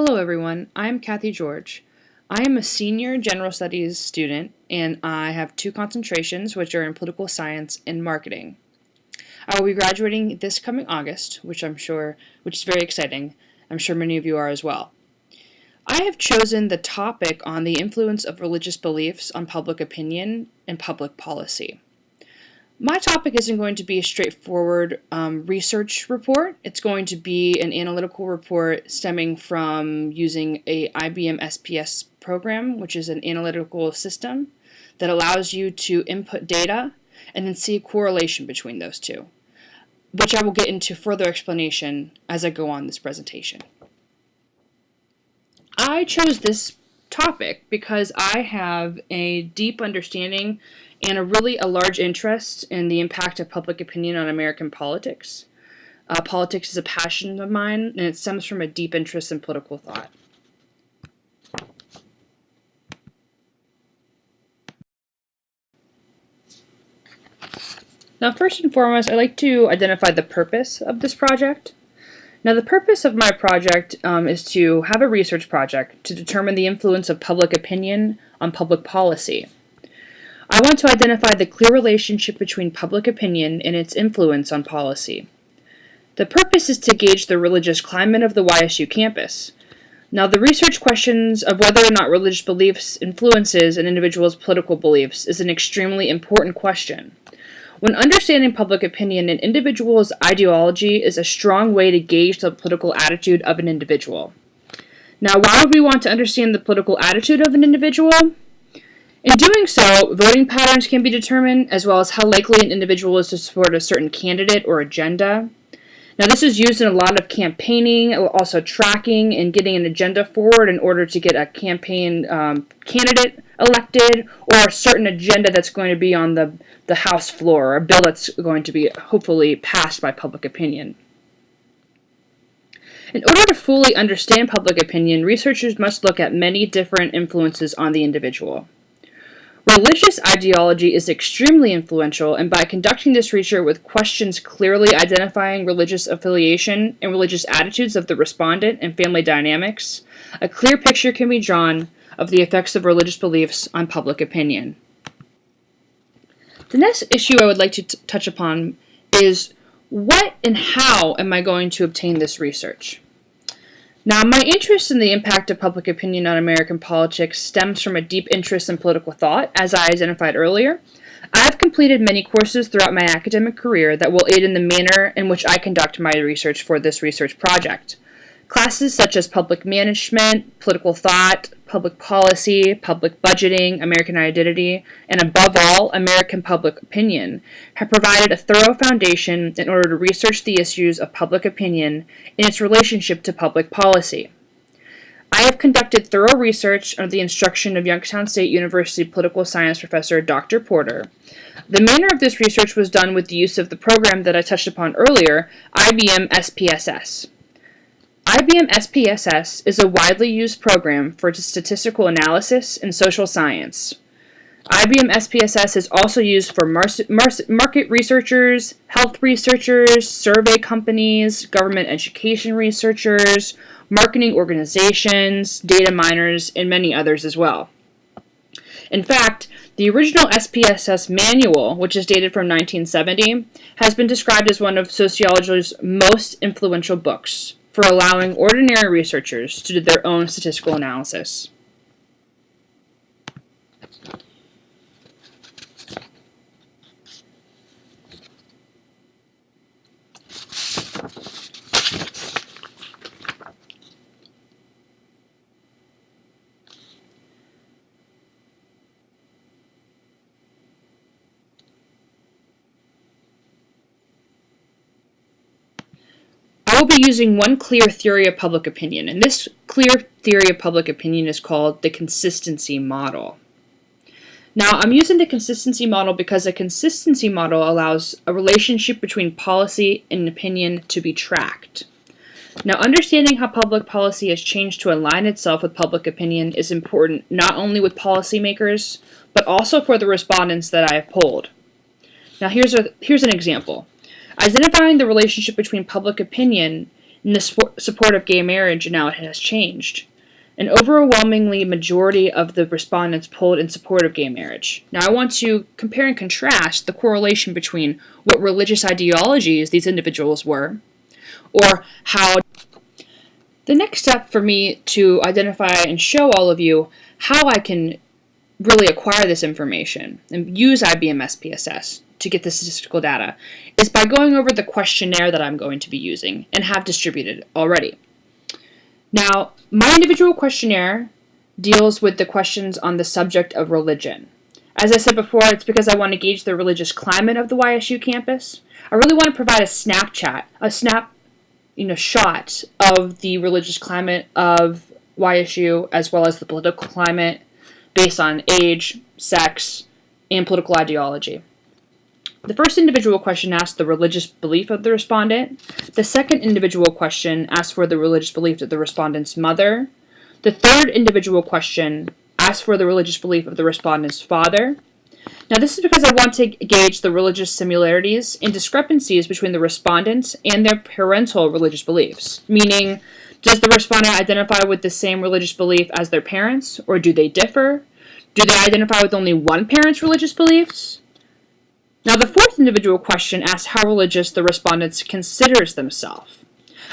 Hello everyone, I'm Kathy George. I am a senior general studies student and I have two concentrations which are in political science and marketing. I will be graduating this coming August, which is very exciting. I'm sure many of you are as well. I have chosen the topic on the influence of religious beliefs on public opinion and public policy. My topic isn't going to be a straightforward research report. It's going to be an analytical report stemming from using a IBM SPS program, which is an analytical system that allows you to input data and then see a correlation between those two, which I will get into further explanation as I go on this presentation. I chose this topic because I have a deep understanding and a large interest in the impact of public opinion on American politics. Politics is a passion of mine, and it stems from a deep interest in political thought. Now, first and foremost, I'd like to identify the purpose of this project. Now, the purpose of my project is to have a research project to determine the influence of public opinion on public policy. I want to identify the clear relationship between public opinion and its influence on policy. The purpose is to gauge the religious climate of the YSU campus. Now, the research questions of whether or not religious beliefs influences an individual's political beliefs is an extremely important question. When understanding public opinion, an individual's ideology is a strong way to gauge the political attitude of an individual. Now, why would we want to understand the political attitude of an individual? In doing so, voting patterns can be determined, as well as how likely an individual is to support a certain candidate or agenda. Now, this is used in a lot of campaigning, also tracking and getting an agenda forward in order to get a campaign candidate elected, or a certain agenda that's going to be on the House floor, or a bill that's going to be hopefully passed by public opinion. In order to fully understand public opinion, researchers must look at many different influences on the individual. Religious ideology is extremely influential, and by conducting this research with questions clearly identifying religious affiliation and religious attitudes of the respondent and family dynamics, a clear picture can be drawn of the effects of religious beliefs on public opinion. The next issue I would like to touch upon is what and how am I going to obtain this research? Now, my interest in the impact of public opinion on American politics stems from a deep interest in political thought, as I identified earlier. I have completed many courses throughout my academic career that will aid in the manner in which I conduct my research for this research project. Classes such as public management, political thought, public policy, public budgeting, American identity, and above all, American public opinion have provided a thorough foundation in order to research the issues of public opinion and its relationship to public policy. I have conducted thorough research under the instruction of Youngstown State University political science professor Dr. Porter. The manner of this research was done with the use of the program that I touched upon earlier, IBM SPSS. IBM SPSS is a widely used program for statistical analysis in social science. IBM SPSS is also used for market researchers, health researchers, survey companies, government education researchers, marketing organizations, data miners, and many others as well. In fact, the original SPSS manual, which is dated from 1970, has been described as one of sociology's most influential books for allowing ordinary researchers to do their own statistical analysis. I will be using one clear theory of public opinion, and this clear theory of public opinion is called the consistency model. Now, I'm using the consistency model because a consistency model allows a relationship between policy and opinion to be tracked. Now, understanding how public policy has changed to align itself with public opinion is important not only with policymakers, but also for the respondents that I have polled. Now, here's an example. Identifying the relationship between public opinion and the support of gay marriage now has changed. An overwhelmingly majority of the respondents polled in support of gay marriage. Now, I want to compare and contrast the correlation between what religious ideologies these individuals were, or how. The next step for me to identify and show all of you how I can really acquire this information and use IBM SPSS to get the statistical data is by going over the questionnaire that I'm going to be using and have distributed already. Now, my individual questionnaire deals with the questions on the subject of religion. As I said before, it's because I want to gauge the religious climate of the YSU campus. I really want to provide a shot of the religious climate of YSU, as well as the political climate based on age, sex, and political ideology. The first individual question asked the religious belief of the respondent. The second individual question asked for the religious belief of the respondent's mother. The third individual question asked for the religious belief of the respondent's father. Now, this is because I want to gauge the religious similarities and discrepancies between the respondents and their parental religious beliefs, meaning, does the respondent identify with the same religious belief as their parents, or do they differ? Do they identify with only one parent's religious beliefs? Now, the fourth individual question asks how religious the respondent considers themselves.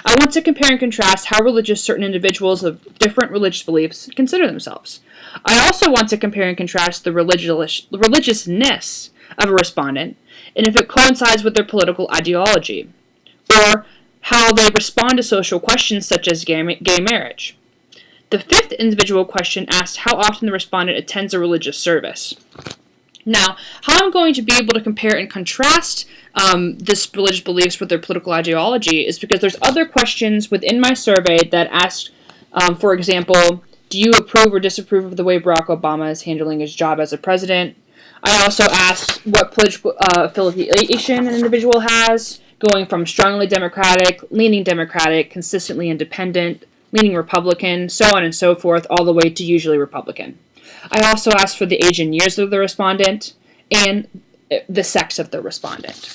I want to compare and contrast how religious certain individuals of different religious beliefs consider themselves. I also want to compare and contrast the religiousness of a respondent and if it coincides with their political ideology, or how they respond to social questions such as gay marriage. The fifth individual question asks how often the respondent attends a religious service. Now, how I'm going to be able to compare and contrast this religious beliefs with their political ideology is because there's other questions within my survey that ask, for example, do you approve or disapprove of the way Barack Obama is handling his job as a president? I also asked what political affiliation an individual has, going from strongly Democratic, leaning Democratic, consistently independent, leaning Republican, so on and so forth, all the way to usually Republican. I also asked for the age and years of the respondent and the sex of the respondent.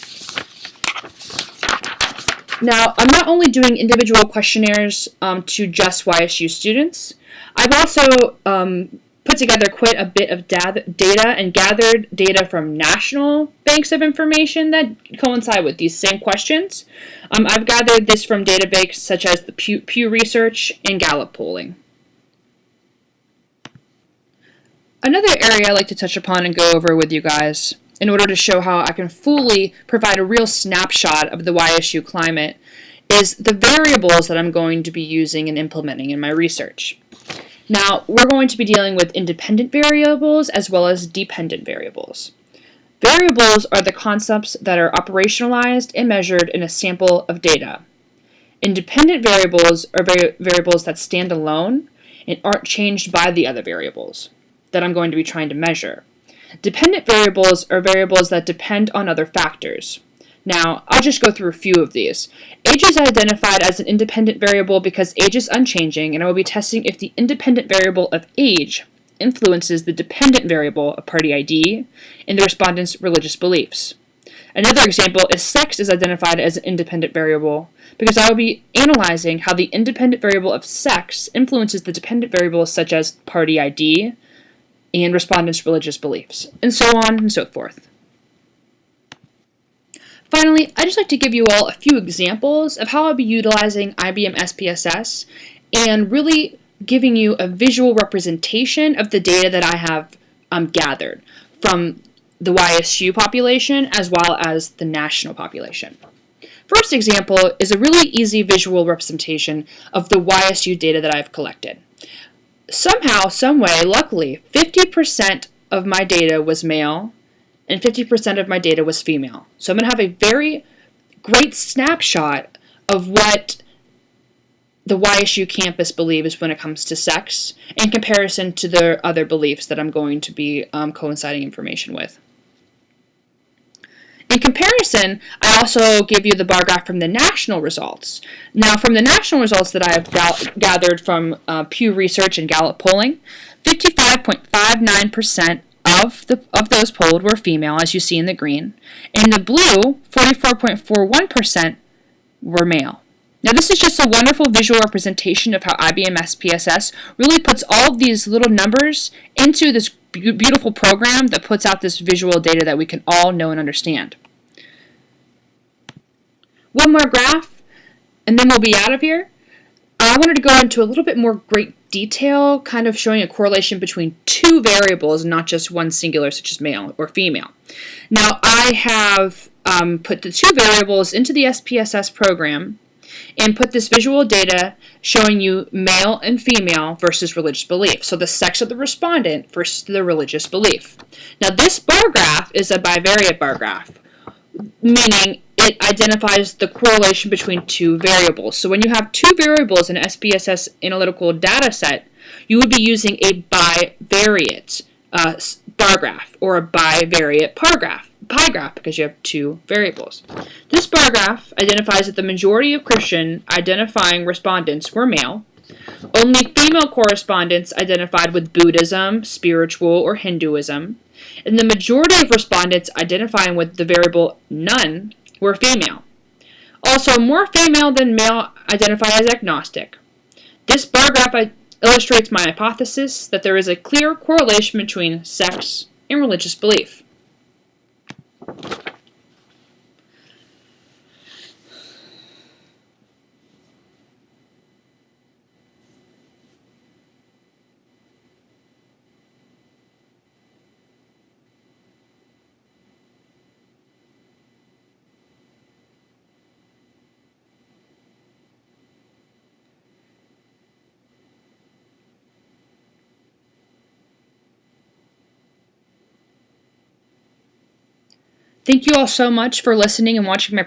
Now, I'm not only doing individual questionnaires to just YSU students. I've also put together quite a bit of data and gathered data from national banks of information that coincide with these same questions. I've gathered this from databases such as the Pew Research and Gallup polling. Another area I like to touch upon and go over with you guys in order to show how I can fully provide a real snapshot of the YSU climate is the variables that I'm going to be using and implementing in my research. Now, we're going to be dealing with independent variables as well as dependent variables. Variables are the concepts that are operationalized and measured in a sample of data. Independent variables are variables that stand alone and aren't changed by the other variables that I'm going to be trying to measure. Dependent variables are variables that depend on other factors. Now, I'll just go through a few of these. Age is identified as an independent variable because age is unchanging, and I will be testing if the independent variable of age influences the dependent variable of party ID and the respondent's religious beliefs. Another example is sex is identified as an independent variable because I will be analyzing how the independent variable of sex influences the dependent variables such as party ID and respondents' religious beliefs, and so on and so forth. Finally, I'd just like to give you all a few examples of how I'll be utilizing IBM SPSS and really giving you a visual representation of the data that I have gathered from the YSU population as well as the national population. First example is a really easy visual representation of the YSU data that I've collected. Somehow, someway, luckily, 50% of my data was male and 50% of my data was female. So I'm going to have a very great snapshot of what the YSU campus believes when it comes to sex in comparison to the other beliefs that I'm going to be coinciding information with. In comparison, I also give you the bar graph from the national results. Now, from the national results that I have gathered from Pew Research and Gallup polling, 55.59% of those polled were female, as you see in the green. In the blue, 44.41% were male. Now, this is just a wonderful visual representation of how IBM SPSS really puts all of these little numbers into this beautiful program that puts out this visual data that we can all know and understand. One more graph, and then we'll be out of here. I wanted to go into a little bit more great detail, kind of showing a correlation between two variables, not just one singular, such as male or female. Now, I have put the two variables into the SPSS program and put this visual data showing you male and female versus religious belief. So the sex of the respondent versus the religious belief. Now, this bar graph is a bivariate bar graph, meaning it identifies the correlation between two variables. So when you have two variables in SPSS analytical data set, you would be using a bivariate bar graph or a bivariate pie graph because you have two variables. This bar graph identifies that the majority of Christian identifying respondents were male. Only female correspondents identified with Buddhism, spiritual, or Hinduism, and the majority of respondents identifying with the variable none were female. Also, more female than male identify as agnostic. This bar graph illustrates my hypothesis that there is a clear correlation between sex and religious belief. Thank you all so much for listening and watching my